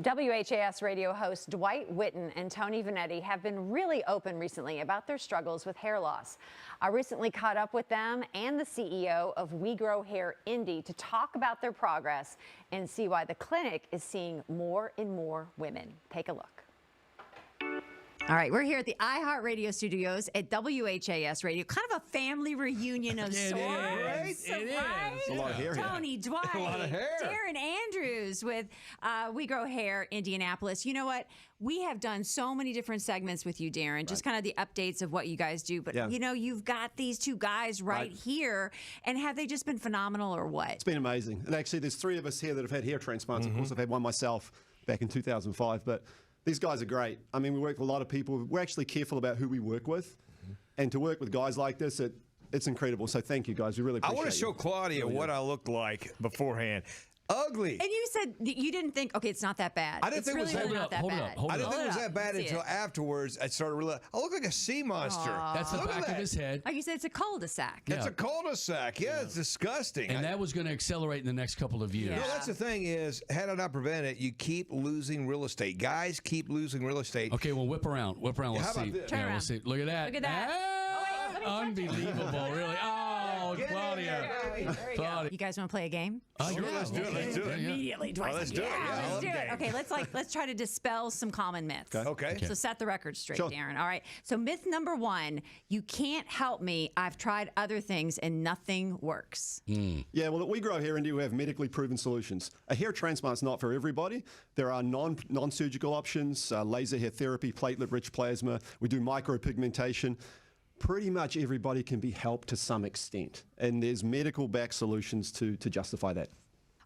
WHAS radio hosts Dwight, Witten, and Tony Vanetti have been really open recently about their struggles with hair loss. I recently caught up with them and the CEO of We Grow Hair Indy to talk about their progress and see why the clinic is seeing more and more women. Take a look. All right, we're here at the iHeartRadio studios at WHAS Radio. Kind of a family reunion of sorts. It is. A lot of hair here. Tony, Dwight, A lot of hair. Darren Andrews with We Grow Hair Indianapolis. You know what? We have done so many different segments with you, Darren, just kind of the updates of what you guys do. But, you know, you've got these two guys right here. And have they just been phenomenal or what? It's been amazing. And actually, there's three of us here that have had hair transplants. Of course, I've had one myself back in 2005. But these guys are great. I mean, we work with a lot of people. We're actually careful about who we work with. And to work with guys like this, it's incredible. So thank you, guys. We really appreciate it. I want to show Claudia what I looked like beforehand. Ugly. And you said you didn't think, okay, it's not that bad. I didn't think it was really not that bad. I didn't think it was that bad until afterwards. I started realizing I look like a sea monster. That's the back of his head. Like you said, it's a cul-de-sac. It's a cul-de-sac. Yeah, it's disgusting. And that was going to accelerate in the next couple of years. Yeah. No, that's the thing is, had I not prevented it, you keep losing real estate. Guys keep losing real estate. Okay, well, whip around. Whip around. Let's How about see. this? Turn around. We'll see. Look at that. Look at that. Ah, let me unbelievable, really. Oh, Claudia. Claudia. You guys want to play a game? Oh, Sure, let's do it. Let's do it. Immediately, Dwight's let's like, do it. Yeah, I let's love do it. games. Okay, let's try to dispel some common myths. Okay. So set the record straight, Sure. Darren. All right. So myth number one, you can't help me. I've tried other things and nothing works. Yeah, well, at We Grow Hair Indy, we have medically proven solutions. A hair transplant's not for everybody. There are non-surgical options, laser hair therapy, platelet-rich plasma. We do micropigmentation. Pretty much everybody can be helped to some extent. And there's medical-backed solutions to justify that.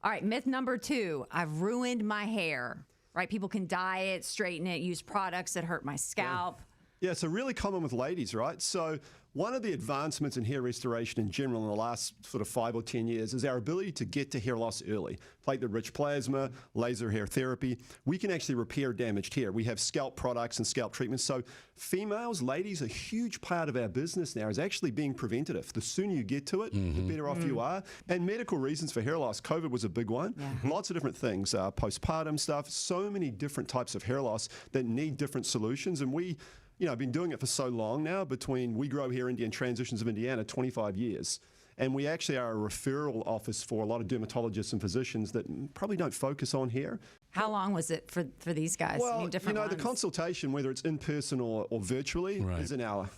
All right. Myth number two, I've ruined my hair. Right? People can dye it, straighten it, use products that hurt my scalp. Yeah, so really common with ladies, right? So one of the advancements in hair restoration in general in the last sort of 5 or 10 years is our ability to get to hair loss early. Platelet-rich plasma, laser hair therapy. We can actually repair damaged hair. We have scalp products and scalp treatments. So females, ladies, a huge part of our business now is actually being preventative. The sooner you get to it, the better off you are. And medical reasons for hair loss. COVID was a big one. Lots of different things, postpartum stuff, so many different types of hair loss that need different solutions. And we, you know, I've been doing it for so long now, between We Grow Hair Indy and Transitions of Indiana, 25 years. And we actually are a referral office for a lot of dermatologists and physicians that probably don't focus on hair. How long was it for these guys? Well, different you know, ones. the consultation, whether it's in person or virtually, Right. is an hour.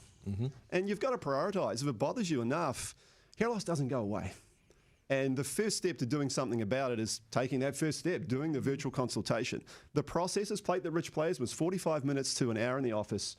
And you've got to prioritize. If it bothers you enough, hair loss doesn't go away. And the first step to doing something about it is taking that first step, doing the virtual consultation. The process is platelet-rich plasma. It's 45 minutes to an hour in the office.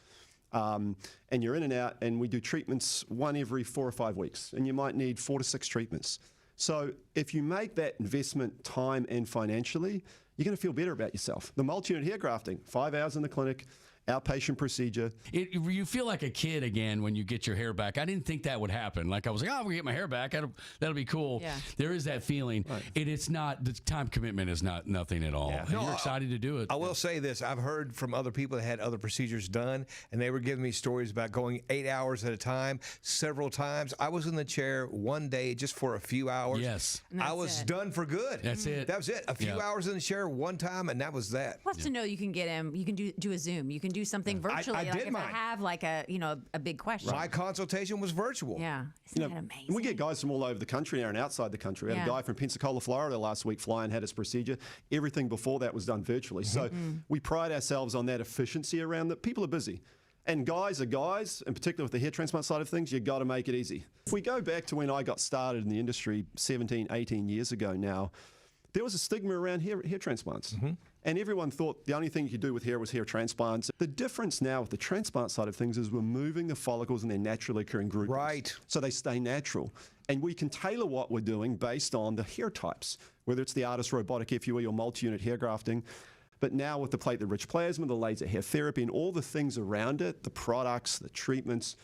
And you're in and out, and we do treatments one every 4 or 5 weeks. And you might need 4 to 6 treatments. So if you make that investment time and financially, you're going to feel better about yourself. The multi-unit hair grafting, 5 hours in the clinic, outpatient procedure. You feel like a kid again when you get your hair back. I didn't think that would happen. Like I was like, oh, I'm going to get my hair back. That'll be cool. Yeah. There is that feeling. Right. It's not, the time commitment is not nothing at all. Yeah. And No, you're excited to do it. I will say this. I've heard from other people that had other procedures done, and they were giving me stories about going 8 hours at a time, several times. I was in the chair one day just for a few hours. Yes. And I that's was it. done for good. That's it. That was it. A few hours in the chair one time, and that was that. Plus to know you can get him, you can do a Zoom, you can do something virtually. I like did if mine. I have like a big question. My consultation was virtual. Yeah. Isn't that amazing? We get guys from all over the country now and outside the country. We had a guy from Pensacola, Florida last week fly and had his procedure. Everything before that was done virtually. So we pride ourselves on that efficiency around that. People are busy. And guys are guys, in particular with the hair transplant side of things, you've got to make it easy. If we go back to when I got started in the industry 17, 18 years ago now, there was a stigma around hair transplants. And everyone thought the only thing you could do with hair was hair transplants. The difference now with the transplant side of things is we're moving the follicles in their naturally occurring groupings. Right. So they stay natural. And we can tailor what we're doing based on the hair types, whether it's the artist robotic FUE or multi-unit hair grafting. But now with the platelet-rich plasma, the laser hair therapy, and all the things around it, the products, the treatments,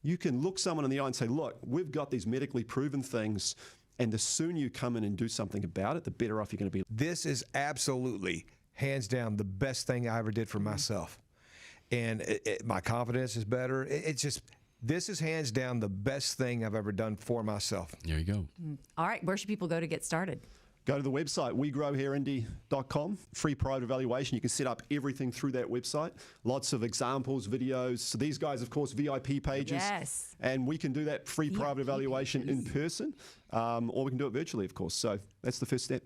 you can look someone in the eye and say, look, we've got these medically proven things. And the sooner you come in and do something about it, the better off you're going to be. This is absolutely, hands down, the best thing I ever did for myself. And my confidence is better. It's just, this is hands down the best thing I've ever done for myself. There you go. All right. Where should people go to get started? Go to the website, wegrowhairindy.com, free private evaluation. You can set up everything through that website. Lots of examples, videos. So these guys, of course, VIP pages. Yes. And we can do that free private evaluation in person, or we can do it virtually, of course. So that's the first step.